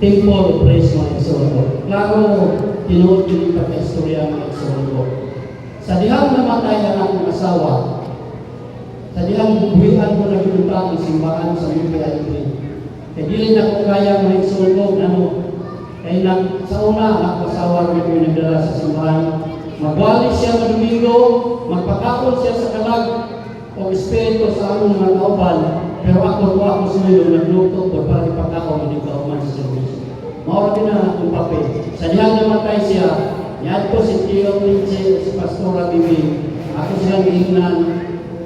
temple of praise mga igsoon. Klaro, tinuod yung pagka-istorya mga igsoon. Sa dihang namatay ang akong asawa, sa dihang bubuhian ko na ginutang ang simbahan sa UPIP. Kaya dili na ko kaya mga igsoon ko, kaya sa una, ako asawa ko yung nagdala sa simbahan. Magwali siya sa Domingo, magpakakon siya sa kalag o espiritu sa among mga kauban, pero ako sumayo, nagluto ko para ipakakaw ng kauban sa service. Maura din na akong papel. Sa dihang namatay siya, yan po si Tio Lindsay, si Pastora Bibi, ako silang hingnan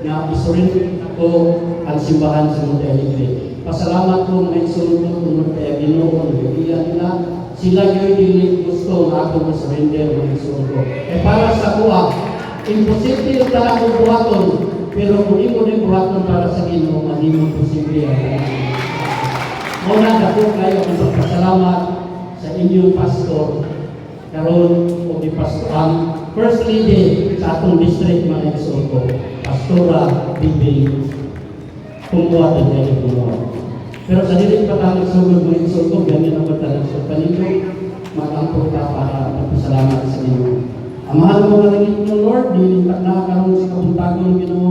na isurin ko ang simbahan sa Montealegre. Pasalamat po mga isunod ko kung kaya Ginoo, nagbibiyan nila. Sila yung hindi gusto na ako ma-surrender mga isunod ko. Para sa kuha, imposible talaga kong buhaton, pero kung hindi mo din buhaton para sa Ginoo, hindi mo posible ang muna na po kayo ang pagpasalamat sa inyong pastor, karon o di pastor, ang first lady sa atong district mga isunod ko, Pastora Bibi, kumuha din kayo kumuha. Pero sa dilit pa tayo sugod mga isunod ko, ganyan ang pagtalang sa panito, mag-ampor ka para magpasalamat sa inyo. Ang mahal mo na rin ng Lord, nilipat na karoon sa kabuntagon ng Ginoo.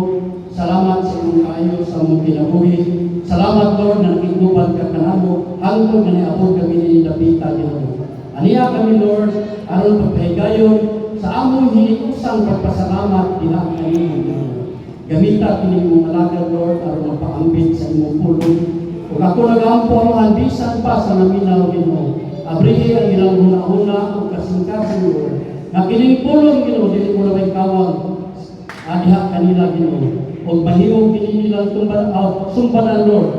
Salamat sa inyong kayo sa mong kinabuhi. Salamat Lord na nakiguban ka kanamo, hangtod na niabot kami ni Dapita Ginoo. Aniya kami Lord, aron pagpahigayon sa among hinikusang pagpasalamat diha kanimo. Gamita kini mong alagad Lord aron mapaambit sa imong pulong. Ug ako nagampo ang bisan pa sa naminaw Ginoo. Abrihi ang ilang huna-huna ug kasing-kasing Lord. Na kining pulong Ginoo dili mo na may kawang adiha kanila Ginoo. Ug mahimong kini nilang sumbanan Lord.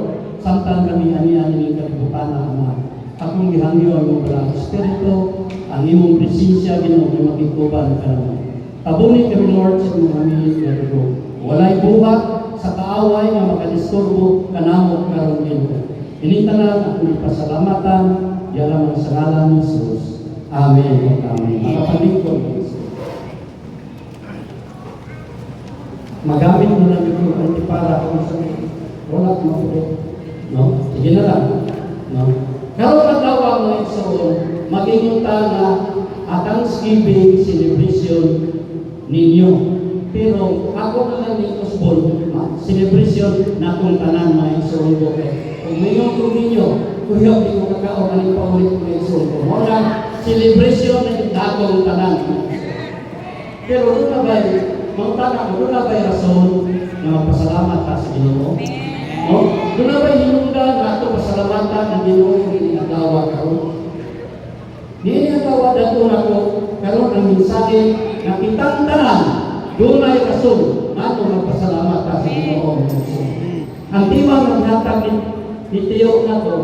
Samtang kami aniya nining kalibutan Ama. Akong gihangyo ang imong balang Espiritu, ang imong presensya Ginoo nga makikuban kanamo. Tabuni kami Lord sa imong hamilit nga dugo. Walay buhat sa kaaway nga makadisturbo kanamo karon Ginoo. Initanan akong pasalamatan dialam sa ngalan ni Jesus. Amen. Amen. Makapalingkod. Magamit mo na yung antipara kung sa wala kung mapulit. No? Sige na lang. No? Karoon na daw ang mga igsoon, magiging na Thanksgiving celebration ninyo. Pero ako na lang ni Osborne, celebration na kung tanan mga igsoon ko. Kung ngayon kung ninyo, kuya, di ko kakaon na yung paulit mga igsoon ko. Muna, celebration na itagong tanan. Pero doon na ba mga tanak, doon na ba'y rason na magpasalamat ka sa Ginoo? No? Doon na ba'y hinungdan na ito pasalamatan ng Ginoo kung iniagawa karon? Iniagawa dato na ko karon ang mensahe na kitang tanan, doon ay rason na ito magpasalamat ka sa Ginoo. Ang timang naghatag ni Tiyo na to,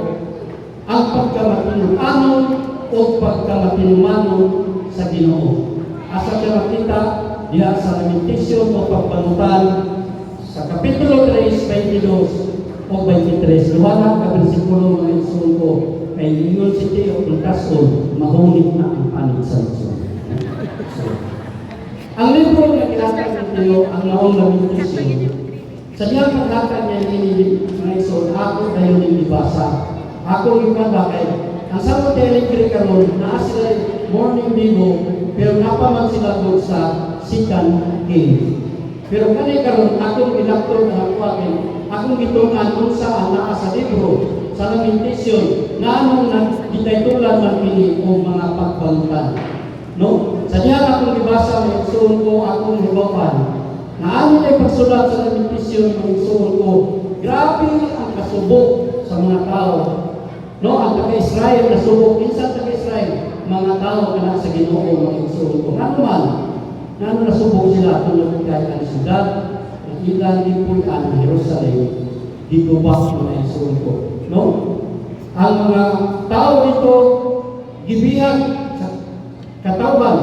ang pagkamatinumanon o pagkamatinumanon sa Ginoo. Asa ka makita diha sa lamentasyon o pagpanutan sa Kapitulo 3, 22 o 23. Luwala ka versikulo mga igsoon ko, kay ingon si Teo Puntason, mahunit na ang panig sa igsoon. Ang libro na kinatag ni Teo, ang naong lamentasyon, sa diyang pagkakad niya ini mga igsoon, ako tayo ng ibasa. Ako yung kabakay. Ang sa Montealegre karon, naa sila morning vivo, pero napaman sila doon sa Second King. Pero kani karon akong ilaktor na hakuakin, akong gitungan kung saan naa sa libro sa lamentasyon na anong nagitaytulan man kini o mga pagbangutan. No? Sa diyan akong ibasa ng igsoon ko, akong hibawan. Na ano ay pagsulat sa lamentasyon ng igsoon ko, grabe ang kasubok sa mga tao. No, ang taga-Israel nasubok, minsan taga-Israel, mga tao ka na sa Ginoo mga igsoon ko. Nga naman, nano nasubok sila tulad kahit ang syudad, ang ilan din po ang Jerusalem, dito ba mga igsoon ko. No? Ang mga tao dito, gibiyag sa katawan,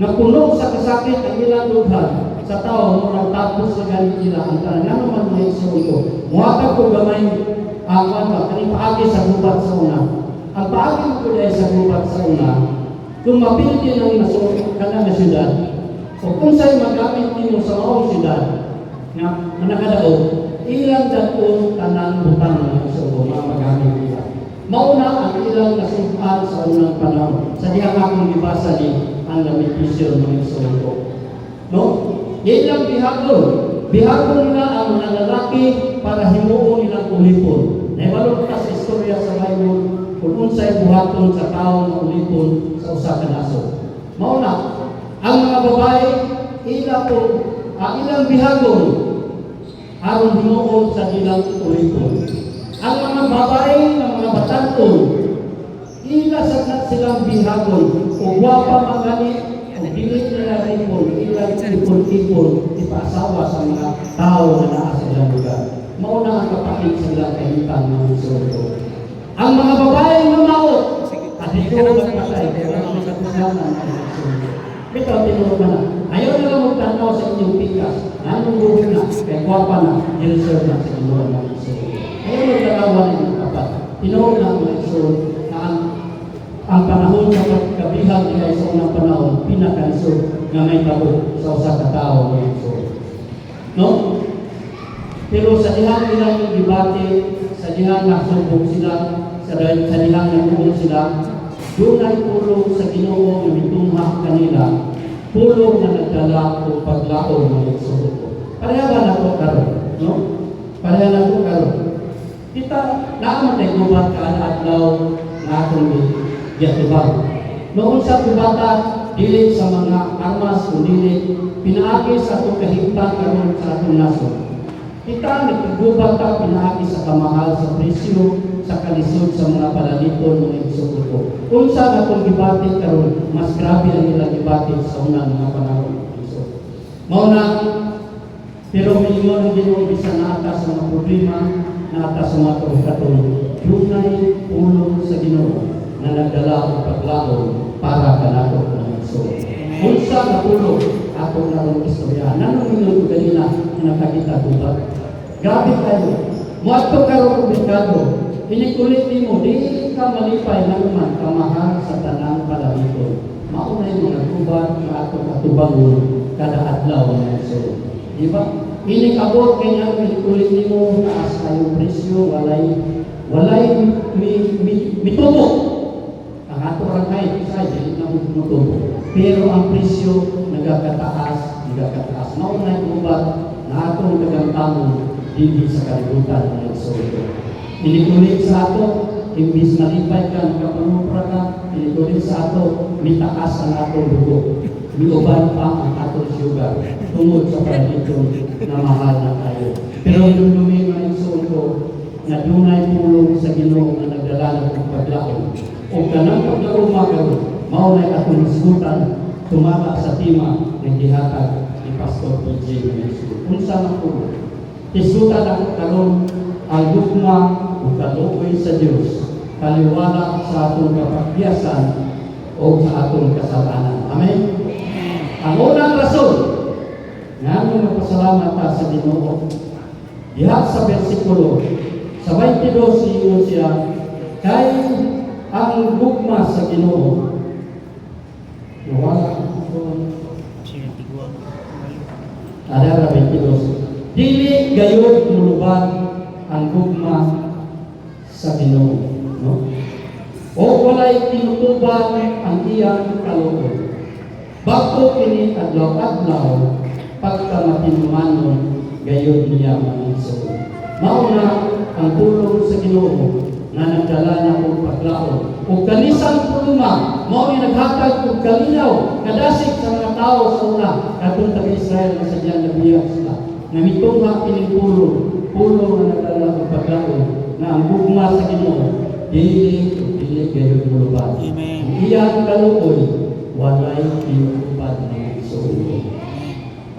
na puno sa kasakit ang ilang lughan, sa tao, murang tapos na ganit nila ang tanan. Nga naman mga igsoon ko, muhatag ko gamay ang kaning paagi sa gubat sa una. Ang paagi ko dahil sa gubat sa una, kung mapildi ng nasuot ka na syudad, o kung sa'yo magamit nyo sa maong syudad, na nakadaog, ilang datong tanang butang na sa mga magamit nila. Mauna ang ilang nasumpan sa unang panahon. Sa dihang akong gibasa ni ang Lamentation mga igsoon ko. No? Ilang bihagol. Bihagol nila ang mga lalaki para himuon nilang ulipon. Naibalo ka sa istorya sa Bible kung unsay buhaton sa tao na ulipon sa usa ka nasod. Mauna, ang mga babae ilang bihagol aron himuon sa ilang ulipon. Ang mga babae ng mga batanton ila sa silang bihagol o guwapa magani o dili nila ripon ilang ipon-ipon ipaasawa sa mga tao na naa sa ilang lugar. Mauna ang kapatid sa ilang kahitan ng Isordo. Ang mga babae mamaot at ito magpatay pero ang kasalanan ng Isordo. Ito, tinuro na. Ayaw na lang magtanaw sa inyong pikas. Anong buhay na? Kaya guwapa na, niliserve na sa inyong mga Isordo. Ayaw magtanawan ng mga kapat. Tinuro na ang mga Isordo na ang panahon sa pagkabihag nila sa unang panahon, pinakalisod na may tabo sa usa ka tao ng Isordo. No? Pero sa dihang nilang yung debate, sa dihang nasubok sila, sa dihang nabuong sila, doon ay pulong sa Ginoo na mitungha kanila, pulong na nagdala o paglaon ng Isordo. Pareha ba na ito karon? No? Pareha na ito karon. Kita, naaman tayo gubat ka na adlaw na atong yatubag. Noon sa kubata, dili sa mga armas o dili, pinaagi sa itong kahimtang karon sa atong nasod. Kita naggubat ka pinaagi sa kamahal sa presyo, sa kalisod sa mga palaliton ng Isordo. Unsa na itong gibatit karon, mas grabe ang ilang gibatit sa unang mga panahon ng Isordo. Mauna, pero minimum ang Ginoo bisan na atas sa mga problema, na atas sa mga kabukaton, dunay pulong sa Ginoo na nagdala ang paglaon para kanato ng Isordo. Unsa na pulong ato na ron istorya. Nanong minun ko ganina na nakakita gubat. Grabe kayo. Muadto karon komplikado. Inikulit nimo di ka malipay na naman kamahal sa tanang palaliton. Maunay mga gubat na ato katubangon kada adlaw ng Isordo. Di ba? Inikabot kanya inikulit nimo taas kayong presyo walay mitubo. Ang ato rangay isa dili na mutubo. Pero ang presyo nagakataas. Maunay gubat na atong kagamtamon hindi sa kalibutan ng Isordo. Inikulit sa ato, imbis malipay ka, kapanupra ka, inikulit sa ato, mitaas ang atong dugo. Miuban pa ang atong sugar, tungod sa paliton na mahal na tayo. Pero yung lumin ng Isordo, na dunay pulong sa Ginoo na nagdala ng paglaon. O kanang paglaon magawa, maunay atong isgutan, tumama sa tima ng dihatag ni Pastor PJ Menescu. Unsa man po, isgutan ako karon ang gugma o kaluoy sa Dios, kaliwala sa atong kapagbiyasan o sa atong kasalanan. Amen? Ang unang rason nga magpasalamat ta sa Ginoo, diha sa bersikulo sa 22 siyon siya, kay ang gugma sa Ginoo wala Adara 22. Dili gayud muluban ang gugma sa Ginoo, no? O walay tinutuban ang iyang kaloob. Bago kini adlaw-adlaw pagkamatinumanon gayud niya mga Isordo. Mauna ang tulong sa Ginoo na nagdala na kong paglaon. O kanisang puluma, mao ni naghatag og kalinaw, kadasig sa mga tao sa una, katong taga Israel na sadyang nabiyag sila. Namitungha kining pulong na nagdala og paglaon na ang gugma sa Ginoo dili gayud muluban. Amen. Iyang kaluoy walay tinutupad ng Isordo.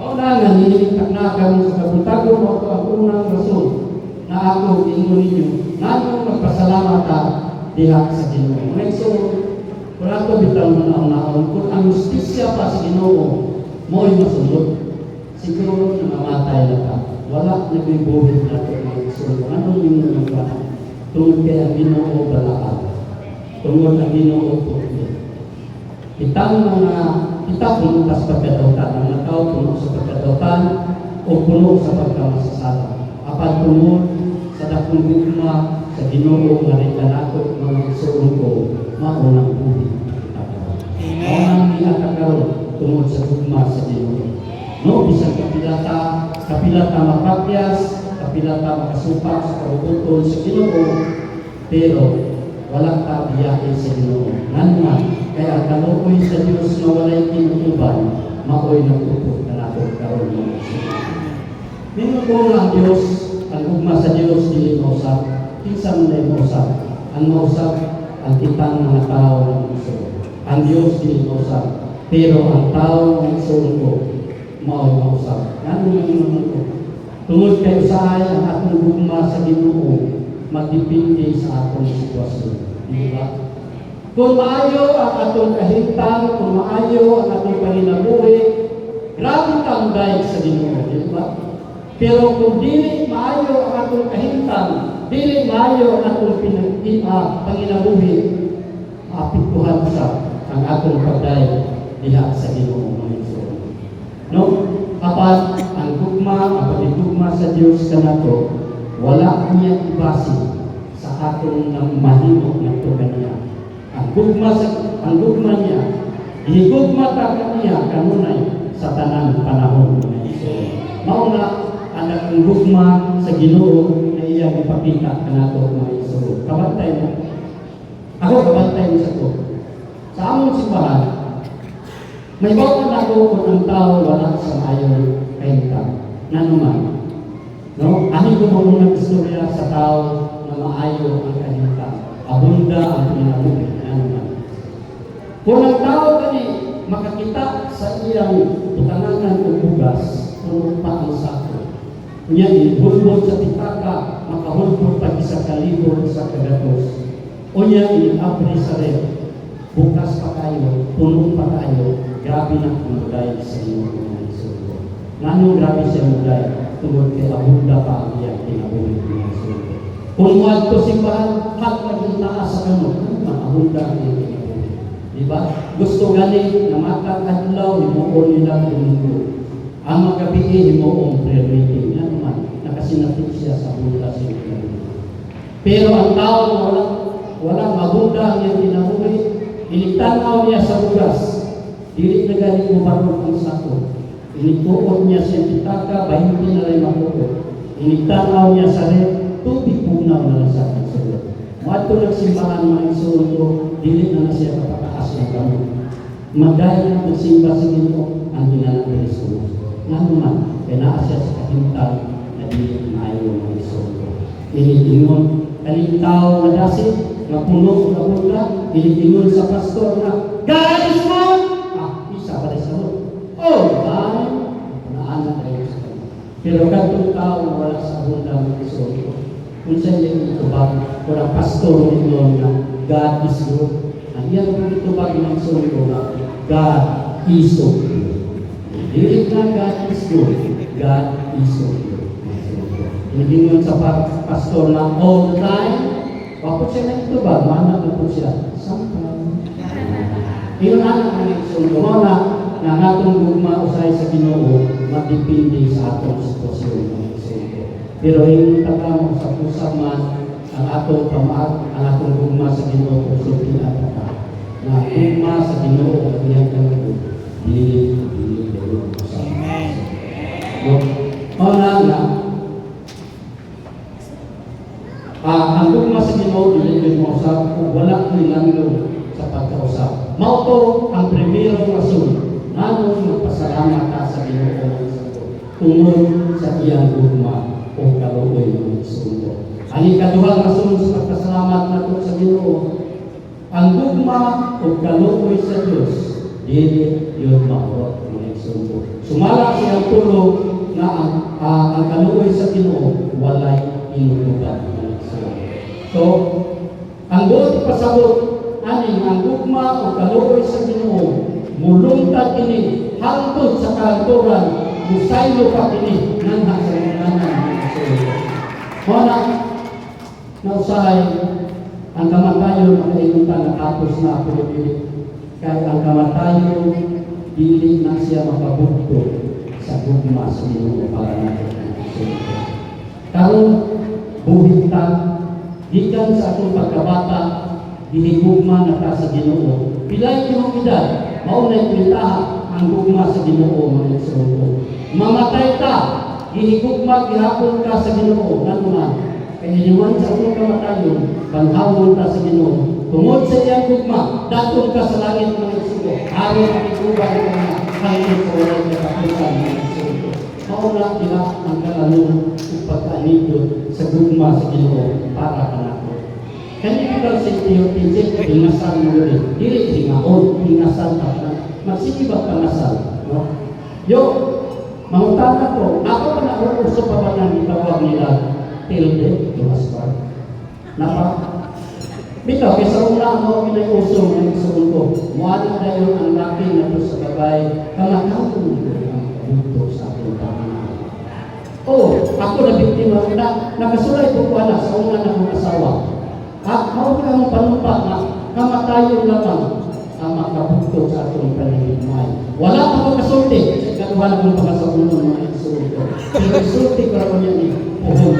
Kauna nga nilikaknakan sa kabutagon mo ito ang unang rason na ako ingon ninyo, nanong magpasalamat ka diha sa Ginoo. So, kung ako bitaw mo naon-naon, kung ang justisya pa sa Ginoo, mo'y masunod, siguro namamatay na ka. Wala nagbibuhit na ito ng Isordo. Anong yung nagpapaan? Tungod kay ang Ginoo balaan. Tungod ang Ginoo putli. Kita puno sa pagkadautan. Ang mga tao puno sa pagkadautan o puno sa pagkamasasala. Apan tungod sa sa dakong gugma sa Ginoo nga rin nato mga igsoon ko maunang buhi. Maunang niya tungod sa gugma sa Ginoo. No, bisag kapilata mapakyas, kapilata makasupak sa karubuton sa Ginoo, pero walang kabiyahe sa Ginoo. Nga, kaya kaluoy sa Dios na walay tinutuban, maoy nagtupot na nato karon mga igsoon. Minuto ang Dios, ang gugma sa Dios dili mausap. Kinsa man ay mausap? Ang mausap ang kitang mga tao ng igsoon. Ang Dios dili mausap, pero ang tao ng igsoon ko mao'y mausap. Ano naman ko? Tungod kay usahay ang atong gugma sa Ginoo, magdepende sa atong sitwasyon. Di ba? Kung maayo ang atong kahimtang, kung maayo ang atong paninabuhi, grabe kang dahil sa Ginoo. Di ba? Pero kung dili maayo ang atong kahimtang, dili maayo ang atong panginabuhi, maapektuhan sa ang atong pagdayeg diha sa Ginoo mga igsoon. No? Apat ang gugma, ang pagigugma sa Dios kanato, wala niya ibase sa atong nang mahimo ng kaniya. Ang gugma niya, ihigugma ta kaniya kanunay sa tanang panahon mga igsoon. Mao na ang gugma sa Ginoo na iyang ipakita kanato mga igsoon. Kabantay mo. Ako kabantay mo sa ko. Sa among simbahan, may bawat na ako kung ang tao wala sa maayong kahintang. Nanuman. No? Ani ko muna istorya sa tao na maayo ang kahintang. Abunda ang pinabuhi. Nanuman. Kung ang tao gani makakita sa iyang tutanganan o bugas, puno pa ang sako. Kunya ihulbot sa pitaka, makahulbot pag isa kalibor sa kagatos. O niya inapri sa red. Bukas pa kayo, puno pa kayo, grabe na kumuday sa inyo mga igsoon. Ngano grabe siya muday, tungod kay abunda pa ang iyang kinabuhi mga igsoon. Kung muad to simbahan, hak naging taas sa kano, abunda ang iyang kinabuhi. Diba? Gusto gani na makakadlaw, himuon nila domingo. Ang magabi, himuon prayer meeting. Yan naman, nakasinatik siya sa abunda sa iyang kinabuhi. Pero ang tao walang abunda ang iyang kinabuhi, initanaw niya sa bugas, dili na galing umarong ang sako. Inituot niya sa pitaka, 20 na rin makuot. Initanaw niya sa red, tubig punaw na lang sa kasulot. Mato nagsimbahan mga igsoon ko, dili na siya kapataas ng gamot. Magdahil na magsimba sa Ginoo ang ginanang Kristo. Nga naman, kaya naa siya sa kahintang na dili na ayaw mga igsoon ko. Initingon, kaling tao na dasi, na puno na bunda, initingon sa pastor na, God is one! Isa pa rin sa mo. Oh, ay, naanak kayo sa kanya. Pero katong tao na wala sa bunda ng igsoon ko, kung saan yung itubag, kung ang pastor ninyo na, God is good. Ang iyan kung itubag ng igsoon ko na, God is so good. Dilit na God is good, God is so good. Initingon sa pastor na all the time, wakot siya na ito ba? Manak na po siya. Sometimes. Iyon anak ang igsoon ko na natong gugma usay sa Ginoo magdepende sa atong sitwasyon ng igsoon ko. Pero yung tagamo sa pusap man ang atong pamaag, ang atong gugma sa Ginoo ko sulti at taka. Na gugma sa Ginoo at iyang kanago, dili. Amen. Ang gugma sa Ginoo dili mo usab kung wala nilang sa pagkausap. Mao to ang primero rason nganong magpasalamat ka sa Ginoo tungod sa iyang gugma o kaluoy ng igsoon. Ang ikaduhang rason sa pagpasalamat nato sa Ginoo, ang gugma o kaluoy sa Dios dili yun maurot ng igsoon. Sumala siyang tulog na ang kaluoy sa Ginoo walay inutugan. So, ang buot pasabot aning ang gugma o kaluoy sa Ginoo mulungtad kini hangtod sa kaaturan musaylo pa kini nangha sa nganan ng igsoon. Muna nausahay ang kamatayon makainuntan natapos na ako kaya ang kamatayon dili na siya makabugto sa gugma sa Ginoo para natin ang igsoon. Karon buhit ta, gikan sa atong pagkabata, gihigugma na ta sa Ginoo. Pilay imong edad, maunay kwentaha ang gugma sa Ginoo mga igsoon. Mamatay ta, gihigugma gihapon ka sa Ginoo. Nanuman, kaya iniwan sa atong kamatayon, banhawon ta sa Ginoo. Tungod sa iyang gugma, daton ka sa langit mga igsoon. Aron ang iguban ka na hangin sa walay katapusan mga igsoon. Mauna nila ang kalanong pagkaanidyo sa gugma sa Ginoo para kanako. Kani kita sa Teopinjik, hingasan mo rin. Dili hingaon, hingasan ka na. Magsikibag pangasal. No? Yo, mangutana ko, ako pa na uso pa ba nang itawag nila tilde, Johaspar? Napa? Bitaw, kaysa una mo pinag-uso ng isuon ko, muadin na yun ang laki na to sa babae, kamakawin ko ang kabuto sa aking pamilya. Oh, ako na biktima na nakasulay ko anak sa una na kong asawa. At mao ka mong panumpa na kamatayon lamang ang makabuto sa atong panimimay. Wala pa makasulti sa ikaduhan akong pagkasabunon mga insulto. Pero insulti ko rin yan puhon.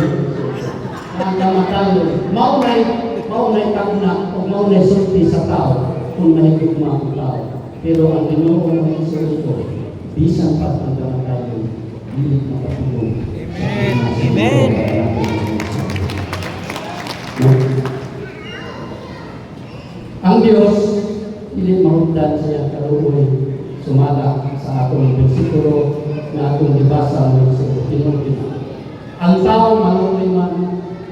Ang kamatayon, maunay tagna o maunay sulti sa tao kung mahigugma ang tao. Pero ang Ginoo mga insulto, bisan pa ang kamatayon, hindi makatulong. Amen. Ang Diyos, hindi mahugdan sa iyang kaluoy, sumala sa atong bersikulo na atong dibasa ng Tinumid. Ang tao maluoy man,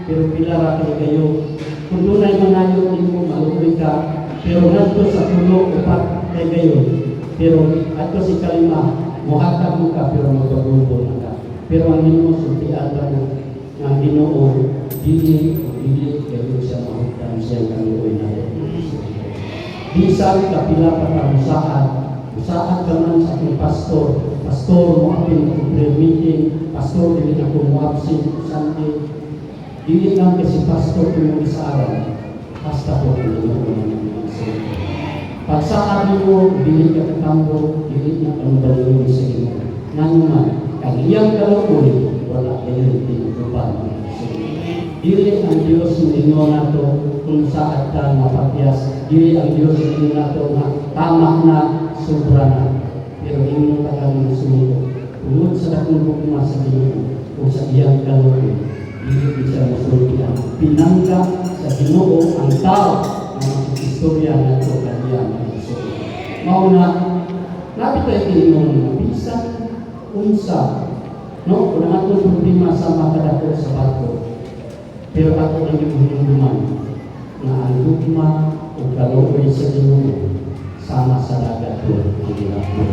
pero pilara kay kayo. Kung dunay manayo nimo maluoy ka, pero ngadto sa pulo upat kay kayo. Pero adto si kalima, muhatag mo ka pero magbagubo na ka. Pero ang Ginoo sultian ba mo nga Ginoo dili kayo siya mahugdan sa iyang kaluoy na bisan kapila patamusaan, usaan ka man sa aking pastor mo apin akong prayer meeting, pastor dili na kong absent Sunday, dili lang kasi pastor kung isaaran, basta po kung ano pagsaan mo, dili ka katambo, dili na kang balilong sa imo. Nanuman, ang iyang kaluoy, wala kayo tinutupan. Dili ang Diyos mo inyo na to kung saan ka mapatyas. Dili ang Diyos mo inyo na to na tama na, sobra na. Pero inyo tagang sumuko. Tungod sa dakong bukma sa Ginoo o sa iyang kaluoy, dili siya masultihan. Pinangga sa Ginoo ang tao na istorya na to kaniya ng Iso. Mauna, lapit tayo tinong bisan unsa. No, kung ang atong problema sa makadako sa barko. Pero ako ang ibuhinduman na ang gugma o kaluoy sa Ginoo sama sa dagat ko ang ginagawa.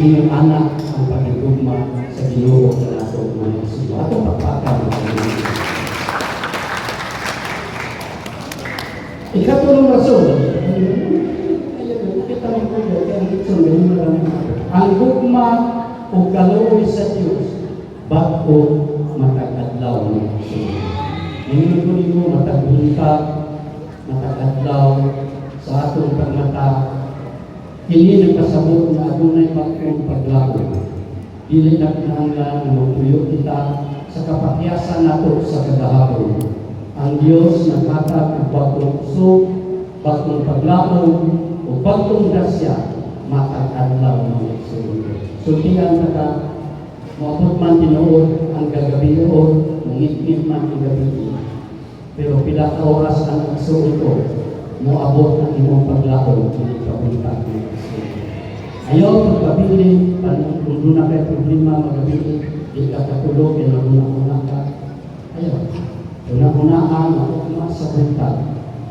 Inyong anak ang pagigugma sa Ginoo na ato mga Ginoo. Ato pagpakan ng Ginoo. Ikatulong rason. Kita mo po ang gugma o kaluoy sa Diyos bago matagadlaw ng Ginoo. Ngayon ko mataguntag, matagadlaw sa atong pagmata, hindi nagkasabot na adunay bagong paglago. Dili na kinahanglan na magtuyo kita sa kapakyasan nato sa kagahapon. Ang Diyos naghatag ng bagong usog, bagong paglago, o bagong grasya, matagadlaw ng Ginoo. Sultihan na ka, maabot man tinuod ang gagabion, mangit-ngit man ang gabi. Pero pila ka oras ang nagsuot ko, moabot ang imong paglaon ng kabuntag ng Ginoo. Ayaw pagkabili, kung doon na kayo problema magabili, di ka katulog, una-una ka. Ayaw. Una-unaan, matukma sa buntag,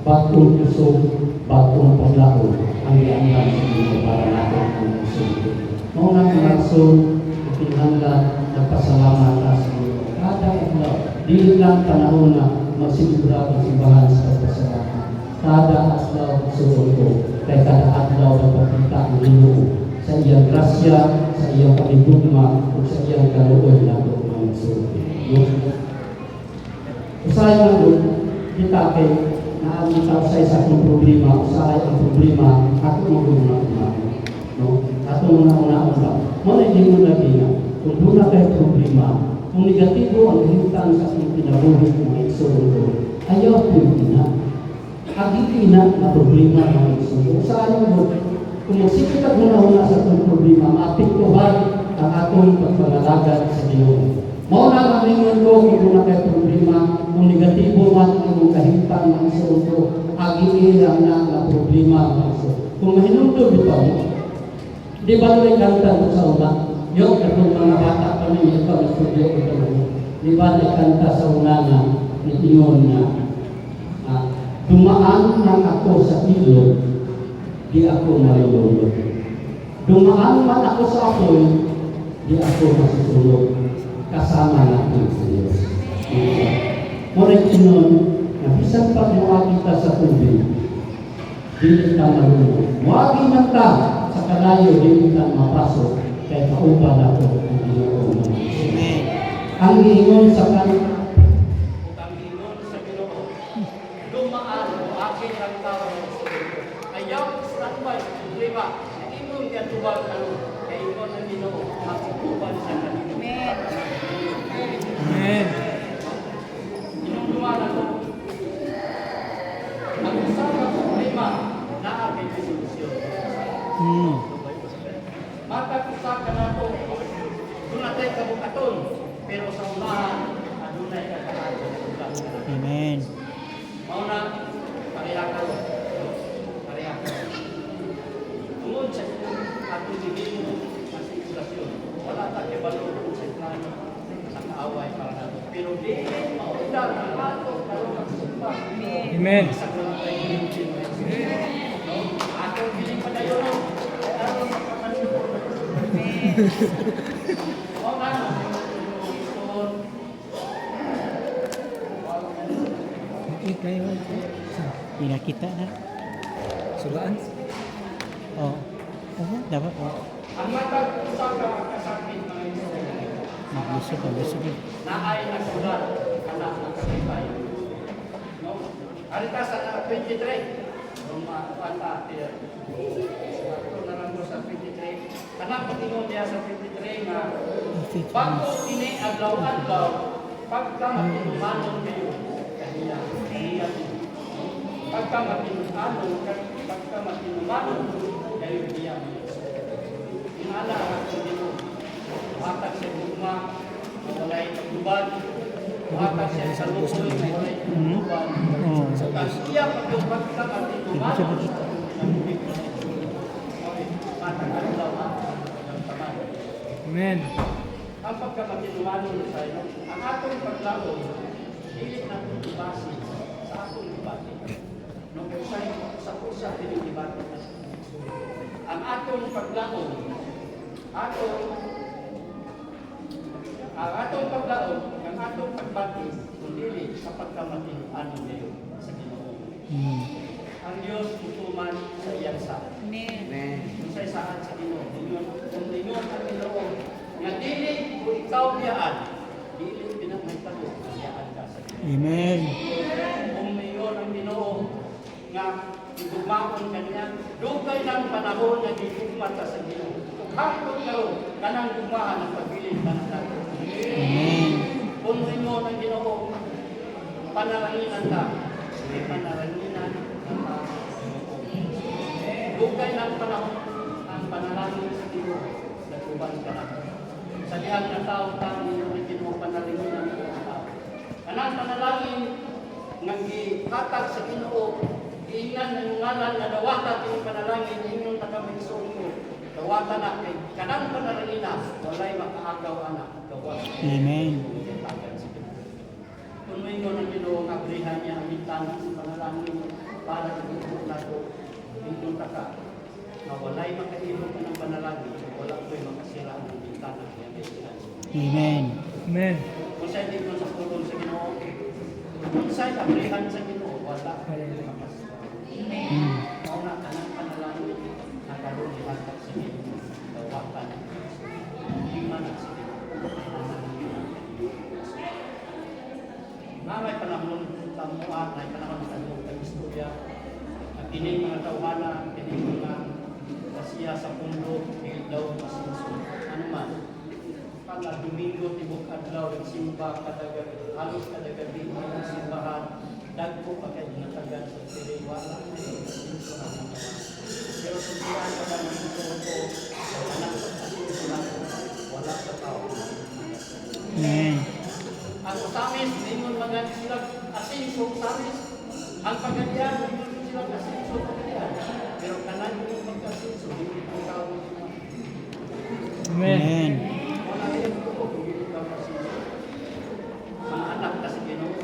bagong usog, bagong paglaon, ang iandan sa Ginoo para natin ang Ginoo. Mauna ang rason, pinahanglan, nagpasalamat sa Ginoo. Kada adlaw, dili lang panahon na magsigura ang simbahan sa pagpasalamat. Kada adlaw suot ko, kay kada adlaw nagpakita ang Ginoo sa iyang grasya, sa iyang pagigugma, o sa iyang kaluoy na mga suot. Usahay man doon, kita kay naamitaw sa isang problema, usahay ang problema, ako mag-una-una. No? Ato una-una. Muna hindi mo lagi na, kung doon na kayo problema, Kung negatibo ang hintang sa akong pinabuhi mga igsoon ko, ayaw ko yung ina. Agi ina na problema mga igsoon. Saan mo, kung magsipit at huna-huna sa itong problema, maapektuhan ang atong pagpangalagad sa Ginoo. Mao na ang ingon ko kung na kay problema, kung negatibo man ang imong kahintang mga igsoon ko, agi ilang na problema mga igsoon. Kung mahinungtod ito, di ba nung kanta ko sa una? Yung katong mga bata kami, ito ang studio ko ito. Di ba nagkanta sa una na nitingon na dumaan man ako sa ilog, di ako malulunod. Dumaan man ako sa apoy, di ako masusunod. Kasama natin sa Diyos. Muna inon, na bisan pa mga kita sa tubig, di kita malulunod. Muagi man ta sa kalayo, di kita mapasok, kaya kauban ako ang Ginoo. Amen. Ang ingon sa kanila, Ang ingon sa Ginoo, dumaan o aking ang tao sa Ginoo. Ayaw standby, problema, na imong gatubag ano, kay ingon ang Ginoo, makikuban sa kanila. Amen. Inong dumaan ako, ang isang problema na aking resolusyon. Matag-usa ka na ito, dunatay kabukaton, pero sa unahan, adunay kakaan sa kabukaton. Amen. Mauna, pareha ka. Pareha ka. Tungod sa atong ginimo sa sitwasyon, wala ta kay balo sa plano sa kaaway para nato. Pero di maundang ang ato karon ang sumpa. Amen. Sa karon tayo ginimo. No? Atong giling padayon no. Aron makapanito. Mauna na. Kayo. Pinakita na. Sulaan? Oh. Oh, dapat. Oh. Ang matag-usa ka kasakit mga ito. Maglusog. Naay nagsulat anak ng kasipay. No? Arita sa 23. Nung mapanta tiya. Ito na lang mo sa 23. Anak patingon niya sa 23 nga bago ini adlaw-adlaw pagka matinumanon kayo kaniya. Pagka matinumanon kayo niya. Inala ang Ginoo. Hatag siya gugma, walay tagubad. Hatag siya sa lukoy, walay tagubad. Oh. Ang iya pagkabag ka matinuman. Matag-adlaw ang taman. Amen. Ang pagkamatinumanon sa iyo, ang atong paglaon, dili na itong ibasi sa atong ibati. Nung kusay, sa kusa, dili ibati na sa ang atong paglaon, ang atong pagbati, kundi sa pagkamatinumanon niyo sa Ginoo. Ang Diyos tutuman sa iyang sa. Amen. Kung sa isaan sa Ginoo, kung ningon ang Ginoo, nga dili kung ikaw biyaan, dili pinagmaytalo, biyaan ka sa Ginoo. Amen. Kung ningon ang Ginoo, nga igugmaon kanya, dugay ng panahon nga gigugmata sa Ginoo. Kung hangtod karon, kanang gugmahan ang pagbilin ka na natin. Amen. Kung ningon ang Ginoo, panalanginan ka, may panalanginan ang tao. Dugay ng panahon ang panalangin sa Ginoo, nagkuban ka na. Sa dihang na tao, ninyo ang Ginoo panalanginan ang tao. Kanang panalangin, nga gihatag sa Ginoo, iingan ng ngalan na dawata kini panalangin inyong taga-mensuon ko. Dawata na kay kanang panalangin na walay makaagaw anak. Dawata. Amen. Kung may ko ng Ginoo nga abrihan niya ang bintana sa panalangin para igugo na ko inyong taka. Na walay makaibog ka ng panalangin, wala ko'y makasira ang bintana niya. Amen. Amen. Kung sa'yo di ko sa pulong sa Ginoo, kung sa'yo abrihan sa Ginoo, wala ko'y makasira. Kung na kanang panalangin, nakaroon ni Hatak sa Ginoo, dawakan. Hindi man na sa Ginoo. May panahon tamuan, may panahon sa ng istorya. At kining mga tawhana, kining mga siya sa pundo, daw masinso. Ano man, pala Domingo tibok adlaw nagsimba halos kada gabi ang simbahan dagko pa kay natagan sa siri wala na pero sundian pa lang ng ko anak sa asin wala sa tao. Amen. Ang utamis ingon magani sila asin so utamis ang pagadian ingon sila asin so pagadian pero kanan yung magkasin so hindi ko tao. Amen. Wala rin ko hindi ka kasi mga anak kasi Ginoo.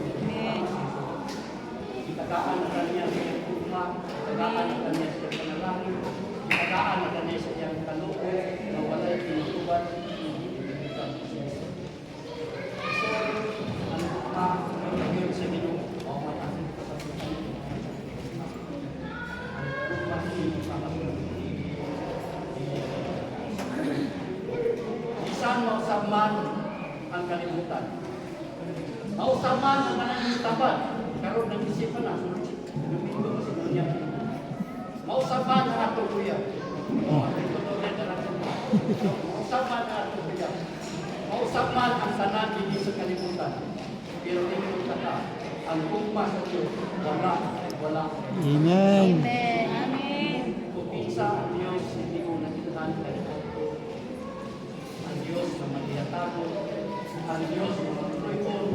Itagaan na kanya sa iyang tugma, itagaan na kanya sa iyang panalangin, itagaan na kanya sa iyang kaloob na wala'y tinutuban, hindi ibigay siya. So, ang tugma, ang naging sa Ginoo, o matasin ko sa tugma. Ang tugma, hindi sa Isan mausaman ang kalimutan. Mausaman ang kanang taban. Karon nang isipan na Domingo kasi dunya. Mausaman ang ato kuya. Ito to rin na natin. Mausaman ang ato kuya. Mausaman ang tanan hindi sa kalimutan. Pero tingin kata ang tugma sa Diyos wala. Amen. Kung isa ang Diyos hindi ko nakitahan kay ang Diyos na maliyatago, ang Diyos na matulipon,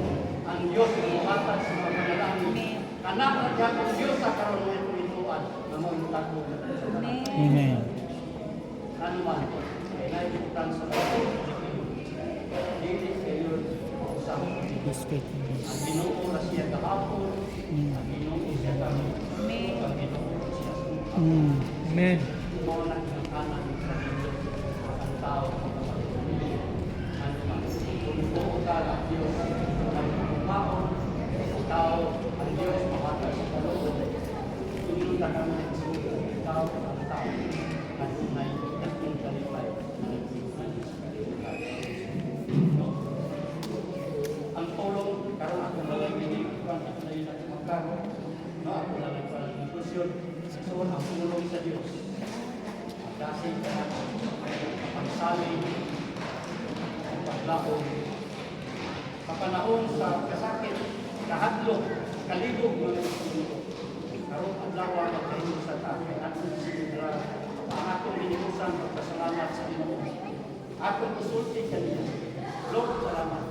ang Diyos na mamatag sa mga panalangin. Anak na diyan ang Diyos sa karoon ng ituan na mo itago na sa panalangin. Amen. Ano man, kaya naiputan sa mga dili kayo mausap. Yes, faithful. Ang Ginoo na siya kahapon, ang Ginoo siya kami, ang Ginoo siya sa Amen. mo na ng kanan sa Diyos, ang tao kung ka ang Diyos ang kumaon ang tao ang Diyos mamatay sa kaloob kung ka kami ang tao ang tao at may dating kalipay ang tulong karon ako nalagay kung ako na yun at magkaroon ako nalagay para ng inklusyon so ang tulong sa Diyos kasi ang saling ang paglaon kapanahon sa kasakit, kahadlok, kalibog mga Ginoo. Karon adlaw magkahinog sa ta kay atong sinidra ang atong ginibusan pagpasalamat sa Ginoo. Atong isulti kaniya. Lord, salamat.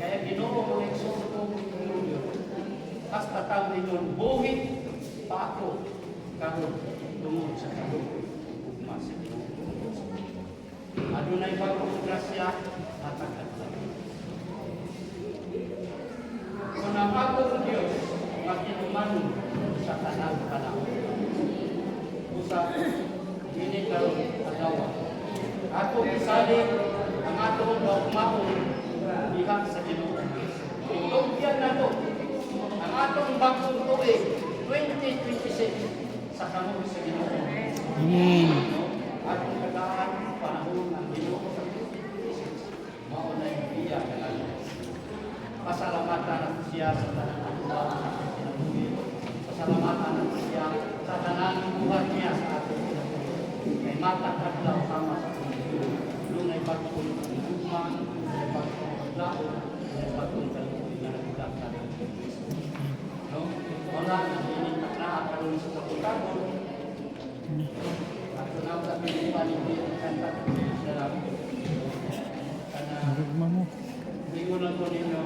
Kaya Ginoo mo eksulto kong Ginoo. Hasta tao ninyo buhit pa ako karon tungod sa kaloob ugma sa Ginoo. Adunay bagong grasya matagad. Kung ang bagong Diyos magkinuman sa tanang panahon. Usap, hindi karon adawa. Ato isalig ang atong bagmaon diha sa Ginoo. Itugyan na to ang atong bagong tuig 2026 sa kamot sa Ginoo. Amen. Atong kagaan panahon ang Ginoo sa 2026 mao na iya kanang pasalamatan ako siya sa tanan ng buwan sa ating kinabuhi. Pasalamatan ako siya sa tanan ng buwan niya sa ating kinabuhi. May matakad lang sama sa kinabuhi. Doon ay bagong tugma, may bagong paglaon, may bagong kalimutin na nagdaktan. No? Wala na dinitak na karoon sa kapuntabon. At kung ako sa pilipan, hindi ang kanta sa lang. Rugma mo. Ingon lang ko ninyo,